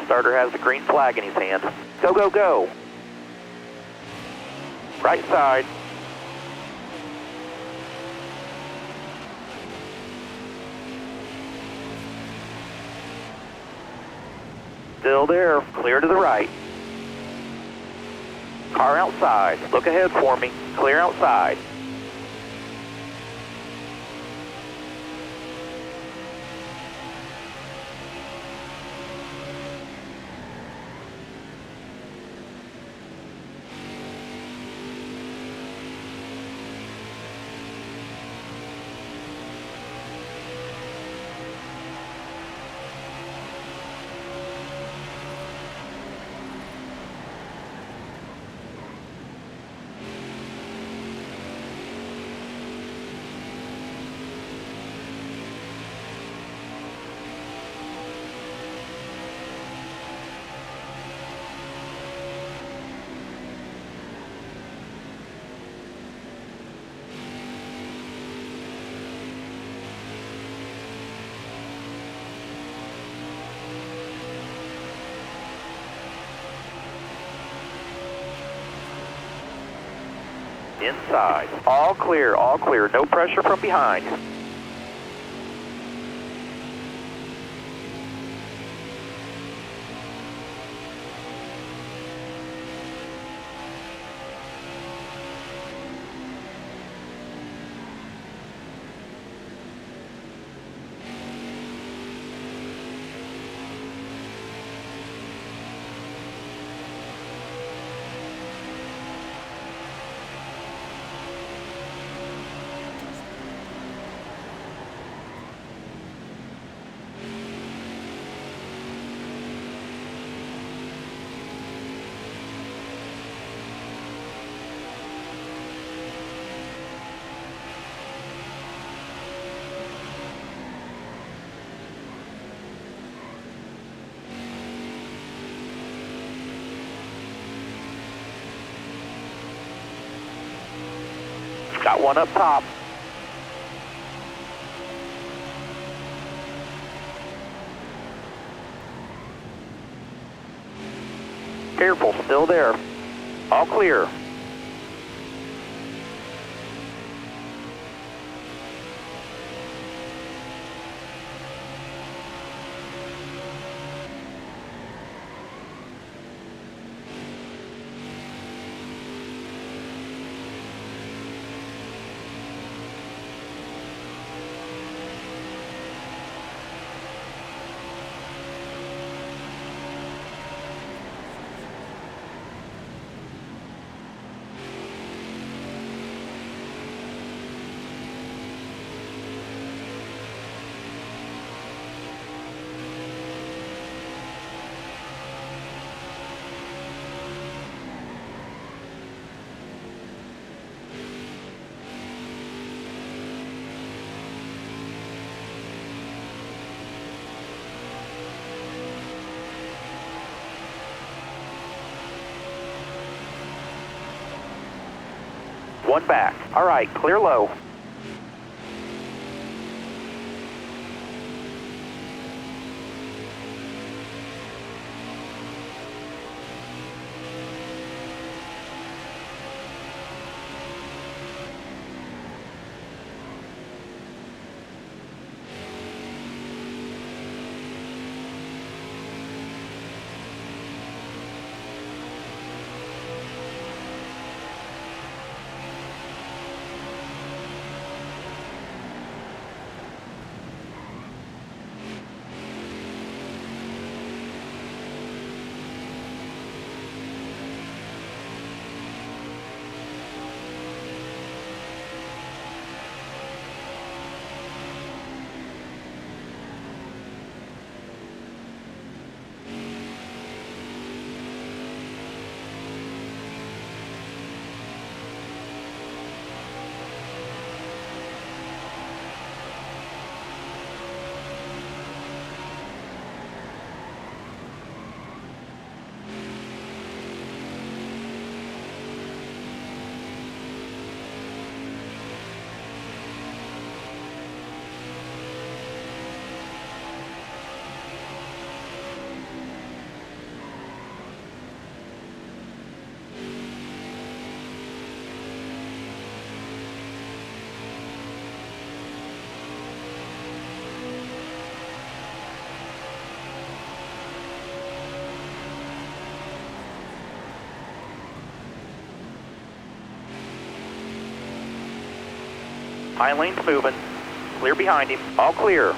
Starter has the green flag in his hand. Go, go, go. Right side. Still there. Clear to the right. Car outside. Look ahead for me. Clear outside. Inside. All clear, all clear. No pressure from behind. Got one up top. Careful, still there. All clear. One back. All right, clear low. High lane's moving. Clear behind him. All clear.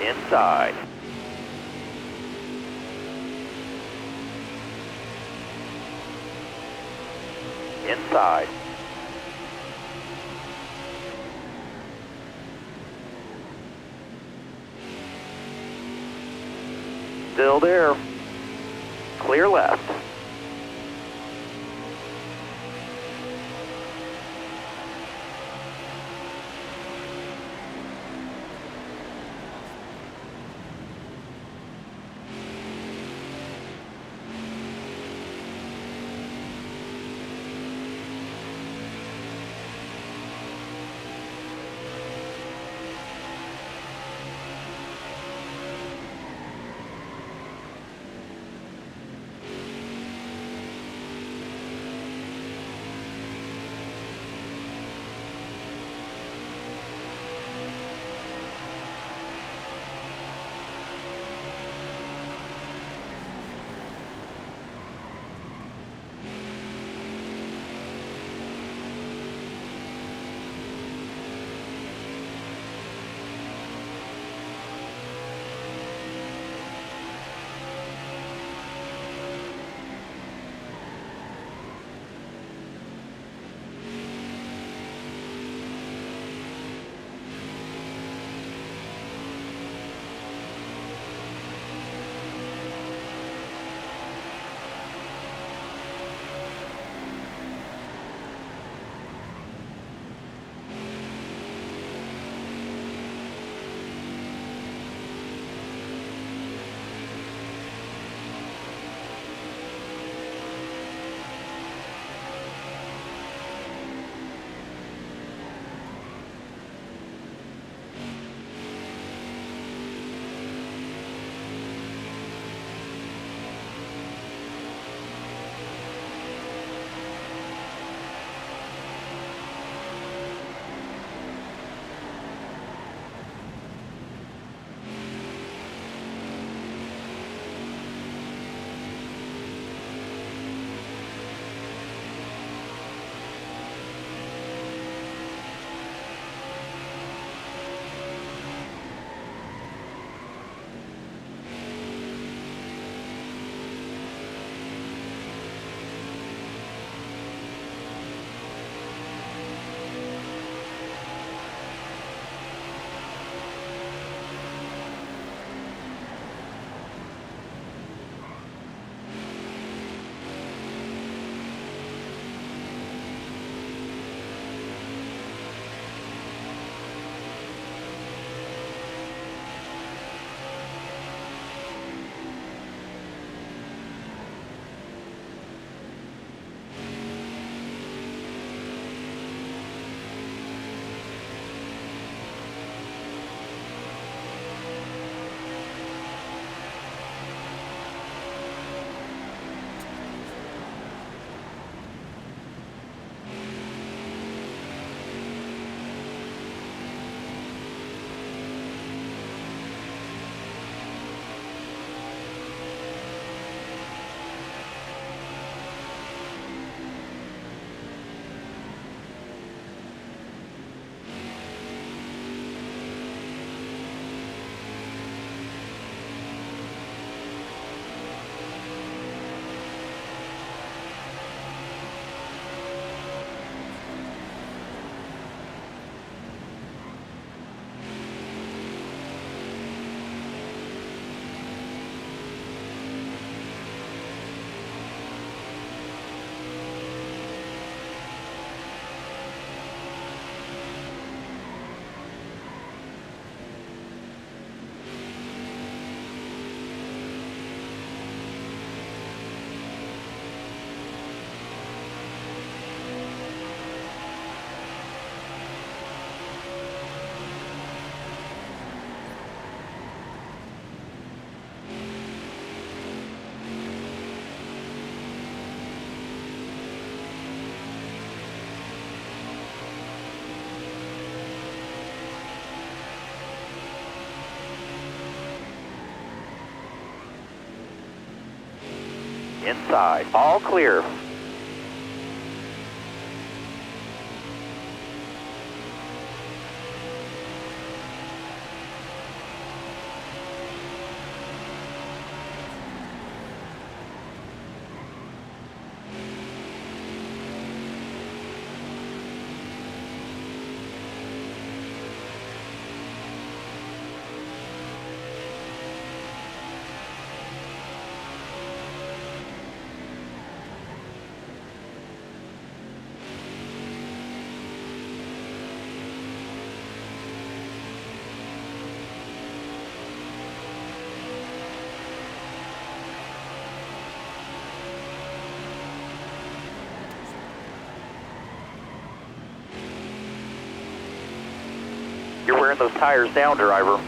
Inside. Inside. Still there. Clear left. Inside. All clear. You're wearing those tires down, driver.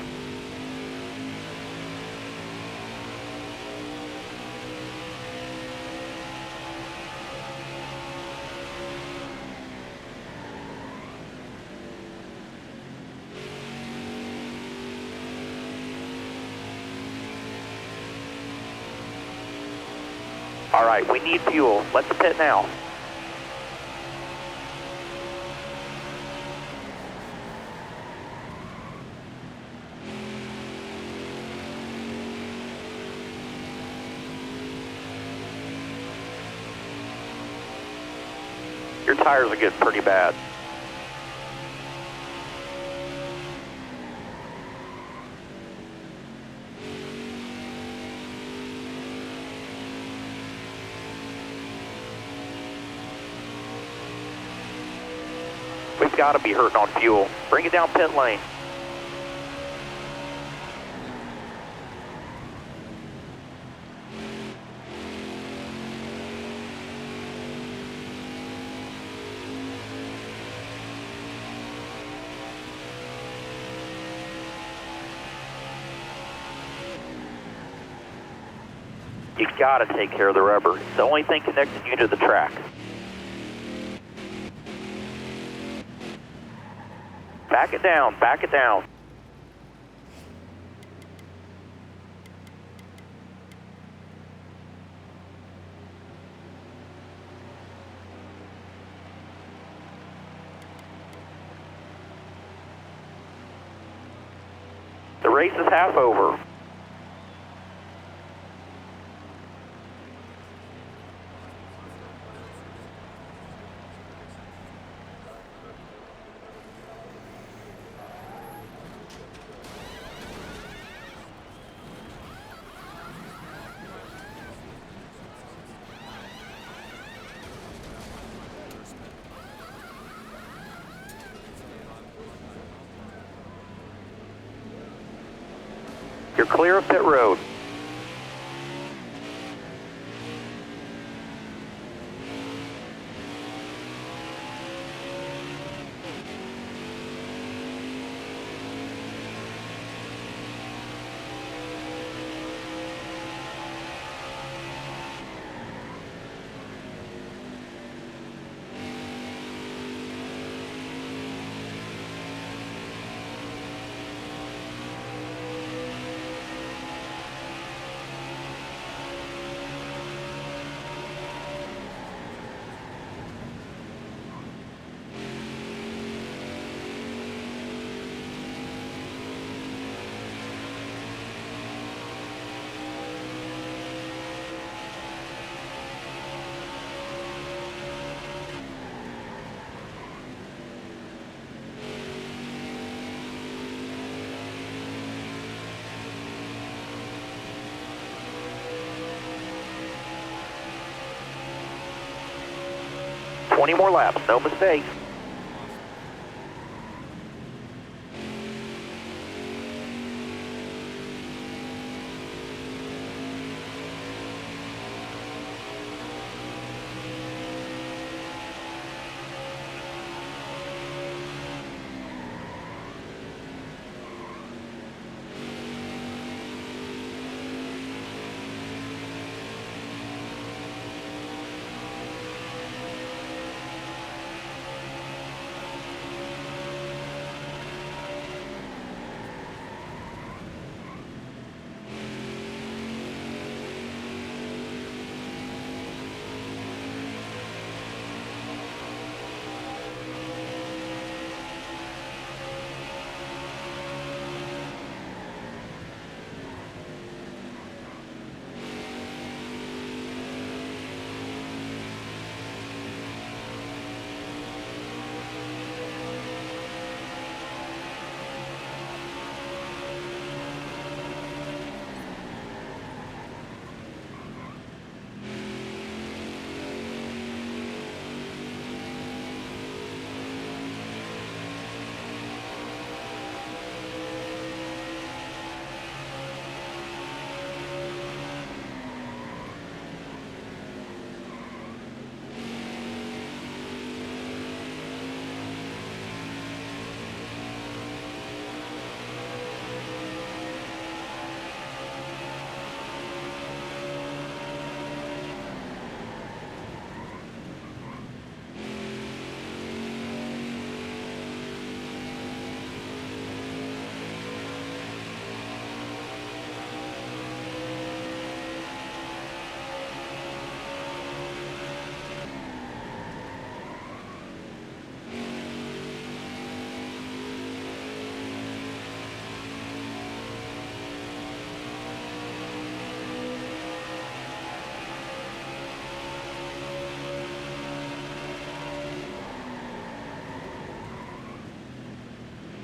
All right, we need fuel. Let's pit now. Your tires are getting pretty bad. We've got to be hurting on fuel. Bring it down pit lane. You got to take care of the rubber. It's the only thing connecting you to the track. Back it down, back it down. The race is half over. You're clear of pit road. Twenty more laps, no mistakes.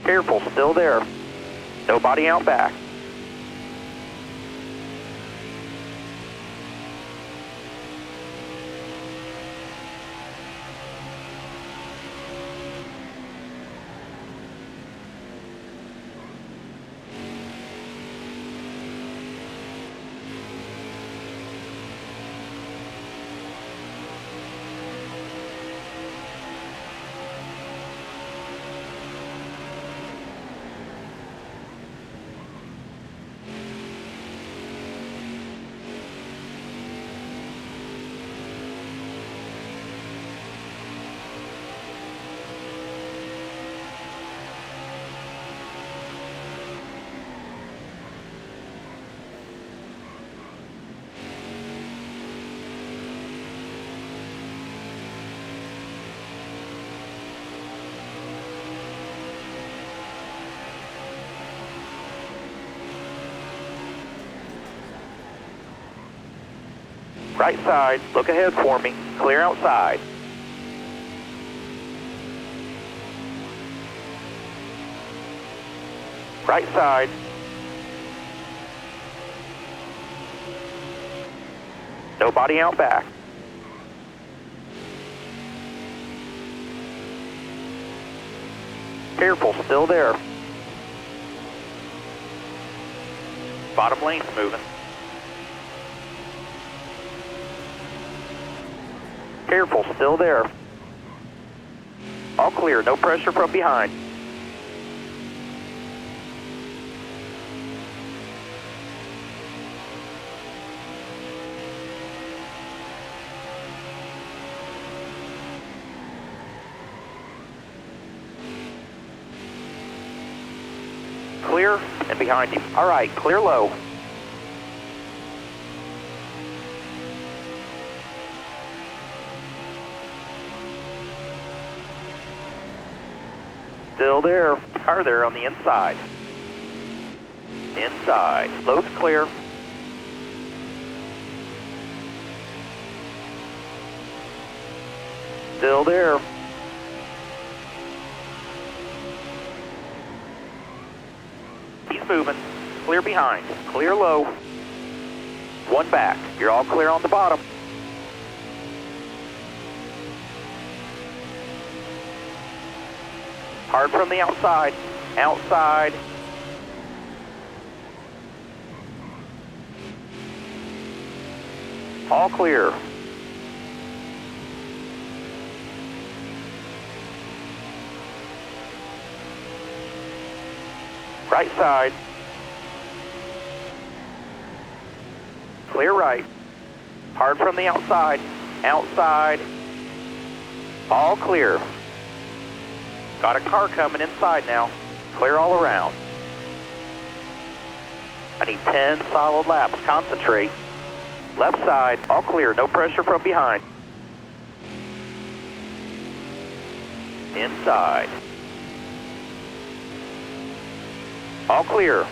Careful, still there. Nobody out back. Right side, look ahead for me. Clear outside. Right side. Nobody out back. Careful, still there. Bottom lane's moving. Careful, still there. All clear, no pressure from behind. Clear and behind you. All right, clear low. Still there. Car there on the inside. Inside. Low's clear. Still there. He's moving. Clear behind. Clear low. One back. You're all clear on the bottom. Hard from the outside. Outside. All clear. Right side. Clear right. Hard from the outside. Outside. All clear. Got a car coming inside now. Clear all around. I need 10 solid laps. Concentrate. Left side, all clear. No pressure from behind. Inside. All clear.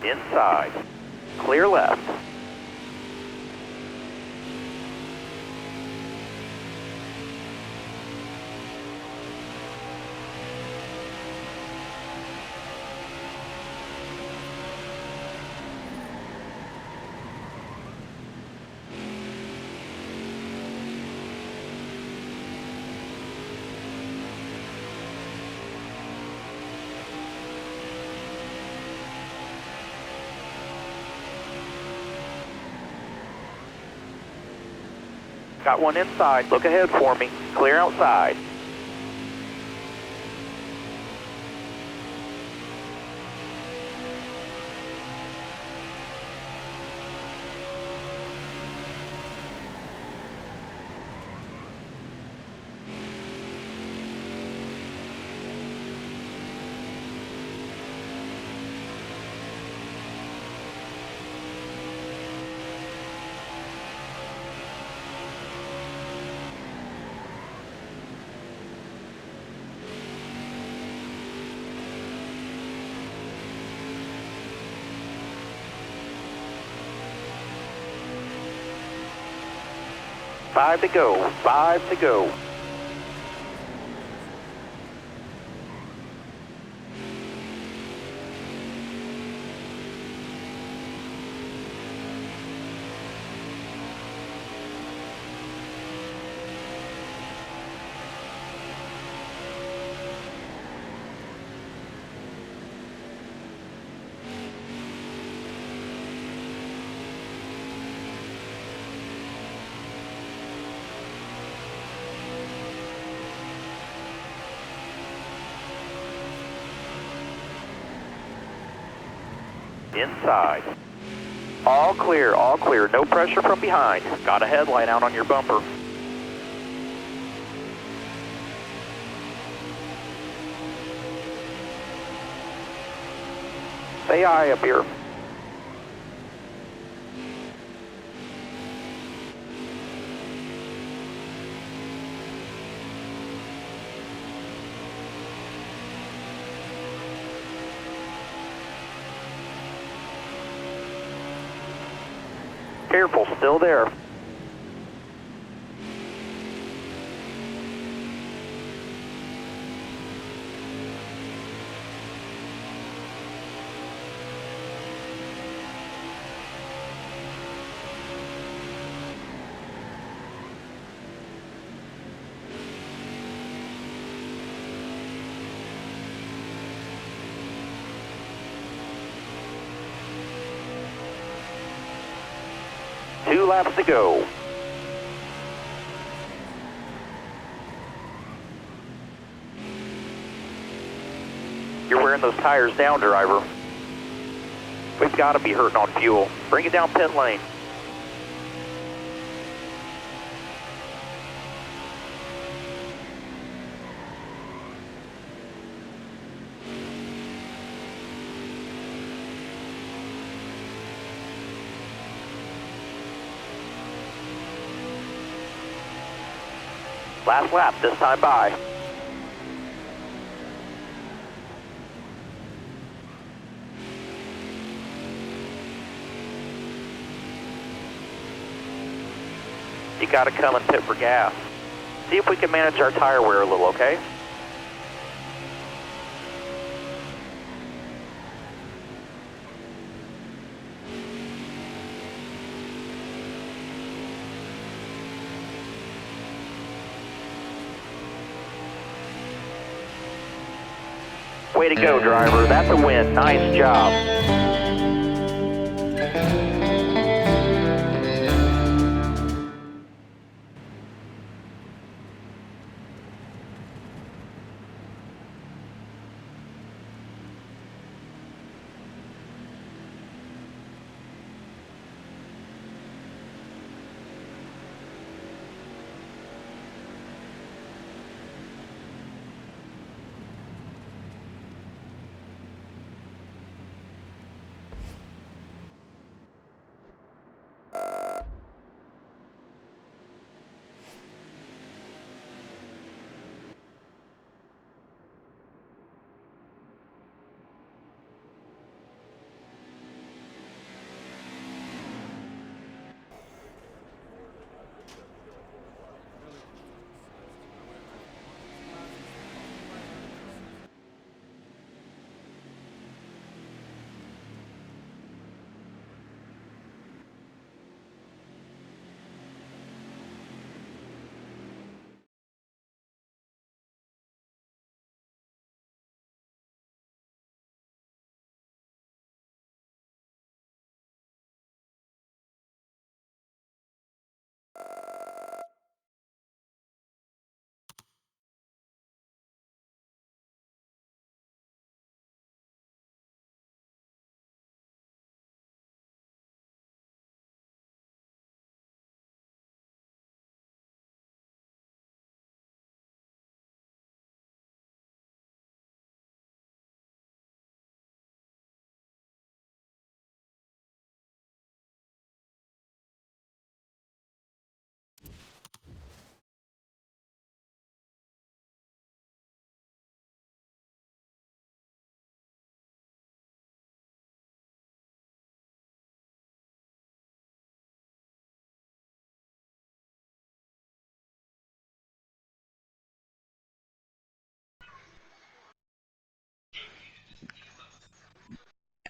Inside. Clear left. Got one inside. Look ahead for me. Clear outside. Five to go. 5 to go. Inside. All clear, all clear. No pressure from behind. Got a headlight out on your bumper. Say aye up here. Careful, still there. Two laps to go. You're wearing those tires down, driver. We've got to be hurting on fuel. Bring it down pit lane. Last lap, this time by. You gotta come and pit for gas. See if we can manage our tire wear a little, okay? Way to go, driver. That's a win. Nice job.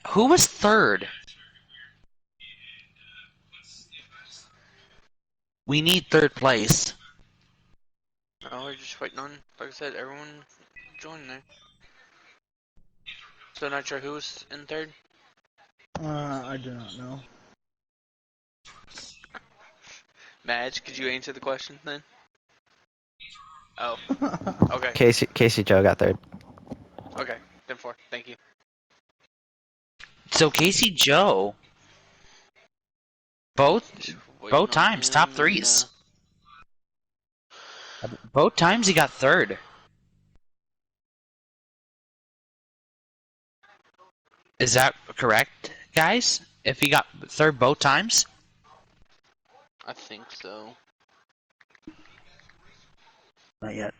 Who was third? We need third place. Oh, we're just waiting on, like I said, everyone joining there. So not sure who was in third? I do not know. Madge, could you answer the question then? Oh, okay. Casey Joe got third. Okay, then 4. Thank you. So Casey Joe. Both Just waiting both on times, top him and, threes. Both times he got third. Is that correct, guys? If he got third both times? I think so. Not yet.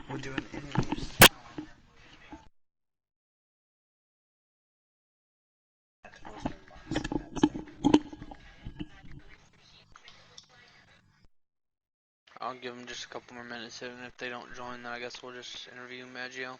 We're doing interviews. I'll give them just a couple more minutes, and if they don't join, then I guess we'll just interview Maggio.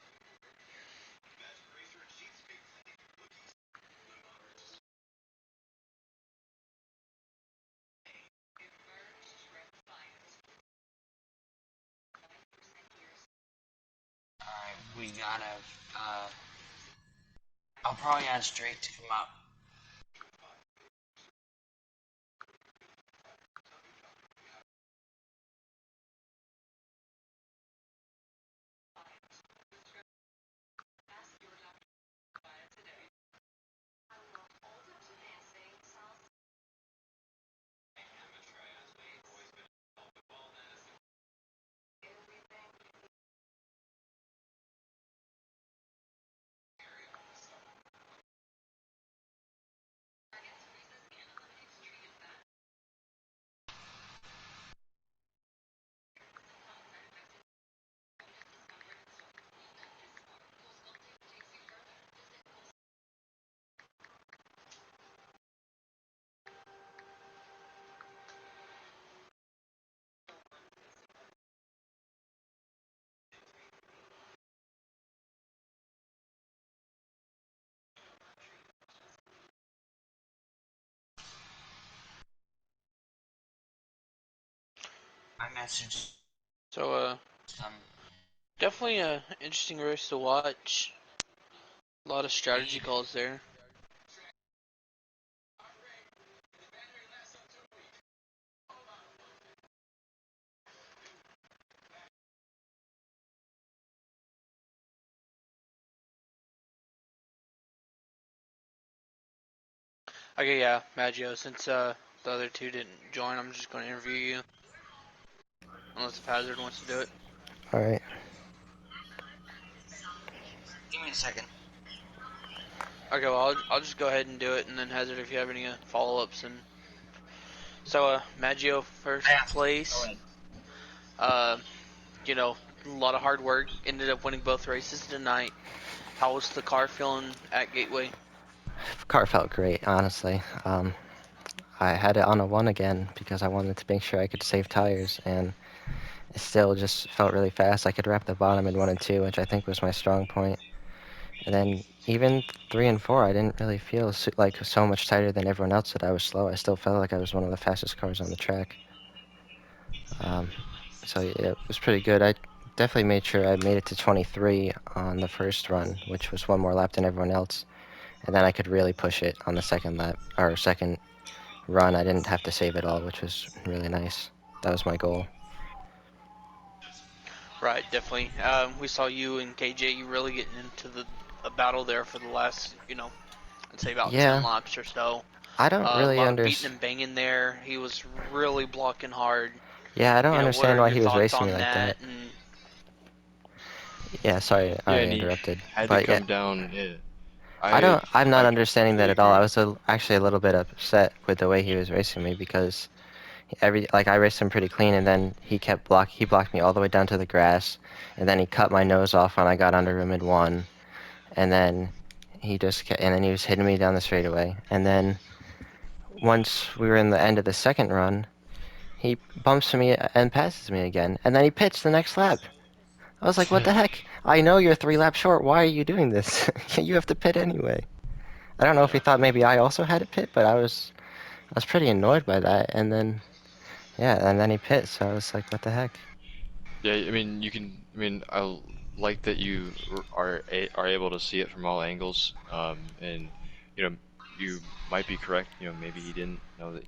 Alright, we gotta, I'll probably ask Drake to come up. I messaged So, some. definitely a interesting race to watch. A lot of strategy calls there. Okay, yeah, Maggio, since the other two didn't join, I'm just going to interview you. Unless if Hazard wants to do it. All right. Give me a second. Okay, well, I'll just go ahead and do it, and then Hazard, if you have any follow-ups. And so, Maggio, first Go place. ahead. Uh, you know, a lot of hard work. Ended up winning both races tonight. How was the car feeling at Gateway? Car felt great, honestly. I had it on a 1 again because I wanted to make sure I could save tires, and it still just felt really fast. I could wrap the bottom in 1 and 2, which I think was my strong point. And then even 3 and 4, I didn't really feel like so much tighter than everyone else that I was slow. I still felt like I was one of the fastest cars on the track. So yeah, it was pretty good. I definitely made sure I made it to 23 on the first run, which was one more lap than everyone else. And then I could really push it on the second lap, or second run. I didn't have to save it all, which was really nice. That was my goal. Right, definitely. We saw you and KJ really getting into the a battle there for the last, I'd say about 10 Yeah, laps or so. I don't A really lot of beating and banging there. He was really blocking hard. Yeah, I don't What understand are why your he was thoughts racing me on like that. that? And Yeah, sorry, Yeah, I and he interrupted. had to But yeah, come down. Yeah, I'm not I understanding that completely at all. I agree. was actually a little bit upset with the way he was racing me because I raced him pretty clean, and then he blocked me all the way down to the grass, and then he cut my nose off when I got under him in 1, and then and then he was hitting me down the straightaway, and then once we were in the end of the second run, he bumps me and passes me again, and then he pits the next lap. I was like, what the heck? I know you're 3 laps short. Why are you doing this? You have to pit anyway. I don't know if he Yeah. thought maybe I also had a pit, but I was pretty annoyed by that. And then and then he pit, so I was like, what the heck? Yeah, I mean, you can. I mean, like that you are able to see it from all angles. And you know, you might be correct. You know, maybe he didn't know that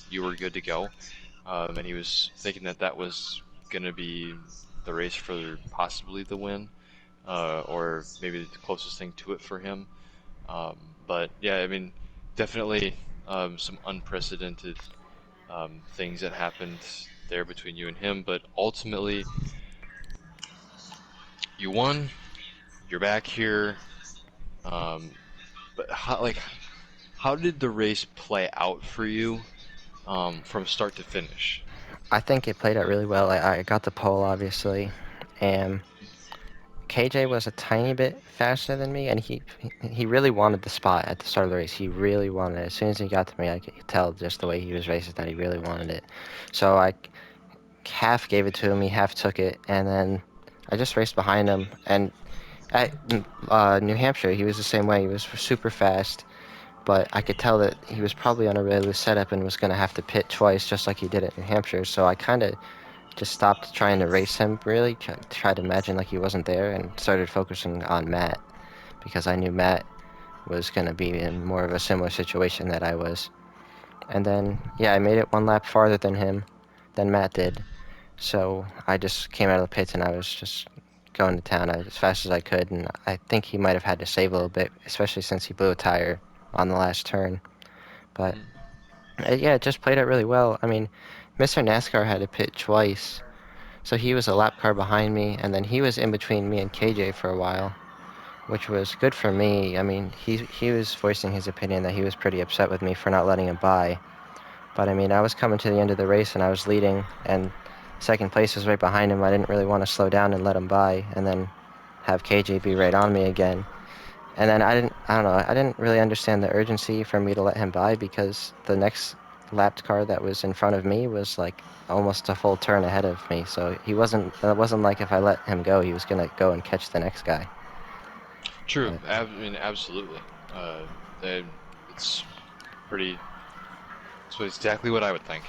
you were good to go, and he was thinking that that was gonna be the race for possibly the win, or maybe the closest thing to it for him. But yeah, I mean, definitely some unprecedented things that happened there between you and him. But ultimately, you won. You're back here. Um, but how did the race play out for you from start to finish? I think it played out really well. I got the pole, obviously, and KJ was a tiny bit faster than me, and he really wanted the spot at the start of the race. He really wanted it. As soon as he got to me, I could tell just the way he was racing that he really wanted it. So I half gave it to him, he half took it, and then I just raced behind him. And at New Hampshire, he was the same way. He was super fast, but I could tell that he was probably on a really loose setup and was going to have to pit twice, just like he did at New Hampshire. So I kind of just stopped trying to race him, really, tried to imagine like he wasn't there, and started focusing on Matt because I knew Matt was going to be in more of a similar situation that I was. And then, I made it 1 lap farther than Matt did. So I just came out of the pits and I was just going to town as fast as I could. And I think he might have had to save a little bit, especially since he blew a tire on the last turn. But Mhm. it just played out really well. I mean, Mr. NASCAR had to pit twice. So he was a lap car behind me, and then he was in between me and KJ for a while, which was good for me. I mean, he was voicing his opinion that he was pretty upset with me for not letting him by. But I mean, I was coming to the end of the race and I was leading, and second place was right behind him. I didn't really want to slow down and let him by, and then have KJ be right on me again. And then I don't know, I didn't really understand the urgency for me to let him by because the next lapped car that was in front of me was like almost a full turn ahead of me. So it wasn't like if I let him go, he was gonna go and catch the next guy. True. But I mean, absolutely. And it's pretty. So exactly what I would think.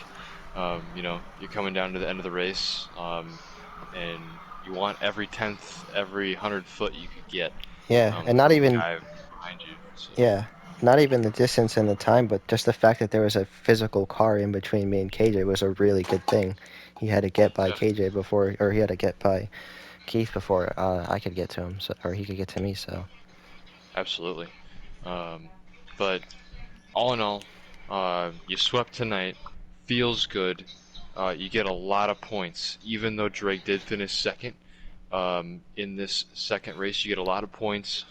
You know, you're coming down to the end of the race, and you want every tenth, every 100 foot you could get yeah, and not from the even guy behind you. So yeah, not even the distance and the time, but just the fact that there was a physical car in between me and KJ was a really good thing. He had to get by yeah, KJ before, or he had to get by Keith before I could get to him, so, or he could get to me. So absolutely. Um, but all in all, you swept tonight. Feels good. You get a lot of points, even though Drake did finish second. In this second race, you get a lot of points.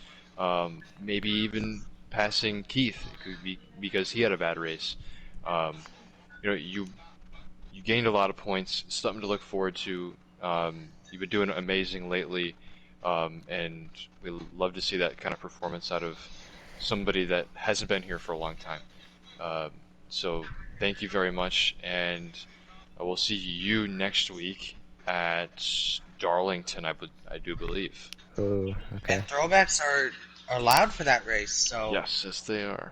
Maybe even passing Keith. It could be because he had a bad race. Um, you know, you gained a lot of points. Something to look forward to. You've been doing amazing lately, and we love to see that kind of performance out of somebody that hasn't been here for a long time. Um, so thank you very much, and we'll see you next week at Darlington, I do believe. ooh, okay, And throwbacks are allowed for that race, so Yes, yes, they are.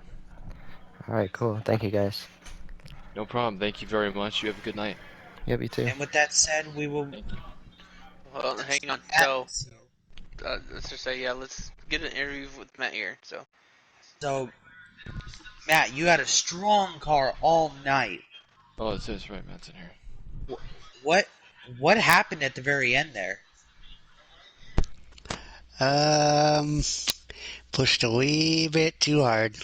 all right, cool. Thank you guys. No problem. Thank you very much. You have a good night. Yep, you too. and with that said, we will Thank you. Well, hang see on. Matt So is here. let's just say, yeah, let's get an interview with Matt here. So So Matt, you had a strong car all night. Oh, it says right, Matt's in here. What what happened at the very end there? Um, Pushed a wee bit too hard.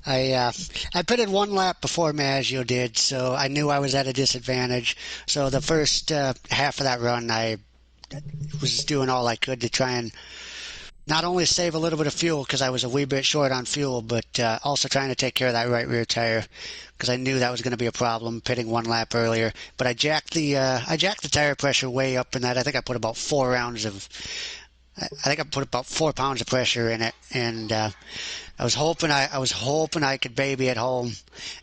I pitted 1 lap before Maggio did, so I knew I was at a disadvantage. So the first half of that run, I was doing all I could to try and not only save a little bit of fuel because I was a wee bit short on fuel, but also trying to take care of that right rear tire because I knew that was going to be a problem pitting 1 lap earlier. But I jacked the tire pressure way up in that. I think I put about 4 rounds of I think I put about 4 pounds of pressure in it, and I was hoping I could baby it home,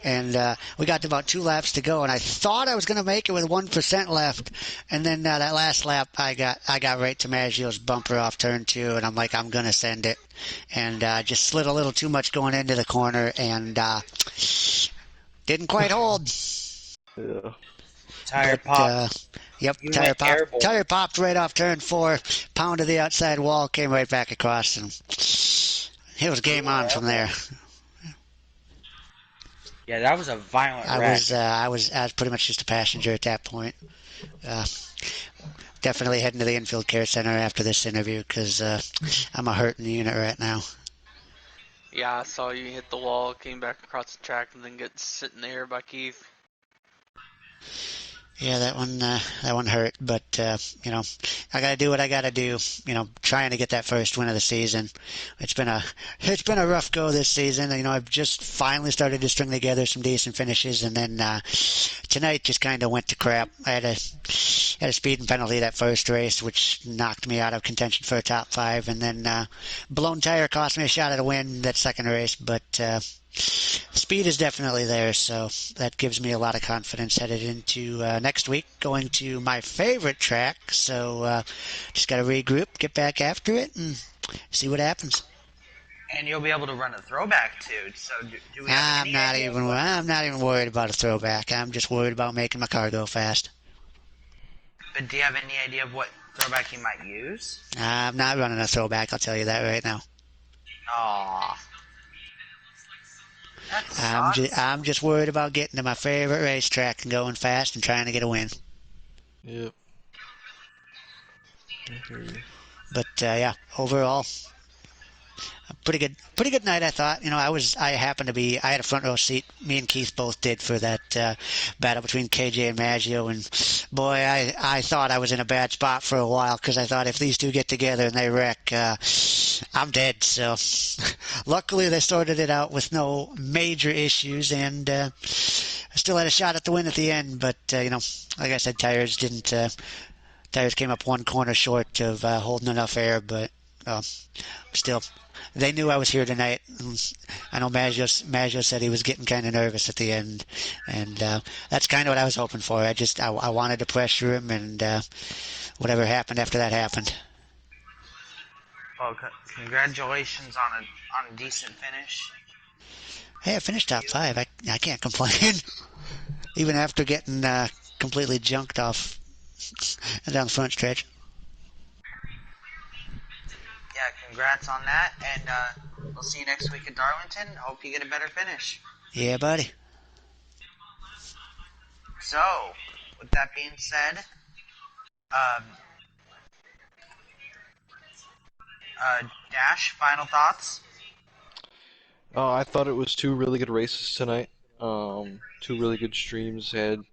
and we got to about 2 laps to go, and I thought I was going to make it with 1% left, and then that last lap I got right to Maggio's bumper off turn 2, and I'm like, I'm going to send it, and just slid a little too much going into the corner, and didn't quite hold. Yeah. Tire But pop. yep, You went airborne. tire popped right off turn 4, pounded the outside wall, came right back across, and it was You game went on from there. airborne. Yeah, that was a violent wreck. I was pretty much just a passenger at that point. Uh, Definitely heading to the infield care center after this interview because I'm a hurting unit right now. Yeah, I saw you hit the wall, came back across the track, and then get sit in the air by Keith. Yeah, that one hurt, but you know, I got to do what I got to do. You know, trying to get that first win of the season. It's been a rough go this season. You know, I've just finally started to string together some decent finishes, and then tonight just kind of went to crap. I had a speeding penalty that first race, which knocked me out of contention for a top 5, and then blown tire cost me a shot at a win that second race, but. Speed is definitely there, so that gives me a lot of confidence headed into next week, going to my favorite track. So just got to regroup, get back after it, and see what happens. And you'll be able to run a throwback too. So do we have any idea of what? I'm not even worried about a throwback. I'm just worried about making my car go fast. But do you have any idea of what throwback you might use? I'm not running a throwback. I'll tell you that right now. Aw. That sucks. I'm just worried about getting to my favorite racetrack and going fast and trying to get a win. Yep. I hear you. But yeah, overall, pretty good night. I thought. You know, I happened to be, I had a front row seat. Me and Keith both did for that battle between KJ and Maggio, and boy, I thought I was in a bad spot for a while because I thought if these two get together and they wreck, I'm dead. So luckily they sorted it out with no major issues, and I still had a shot at the win at the end. But you know, like I said, tires didn't. Tires came up one corner short of holding enough air, but still, they knew I was here tonight. I know Maggio said he was getting kind of nervous at the end, and that's kind of what I was hoping for. I wanted to pressure him, and whatever happened after that happened. Well, congratulations on a decent finish. Hey, I finished top 5. I can't complain, even after getting completely junked off down the front stretch. Yeah, congrats on that, and we'll see you next week in Darlington. Hope you get a better finish. Yeah, buddy. So, with that being said, um, Dash, final thoughts? I thought it was two really good races tonight. Two really good streams. Had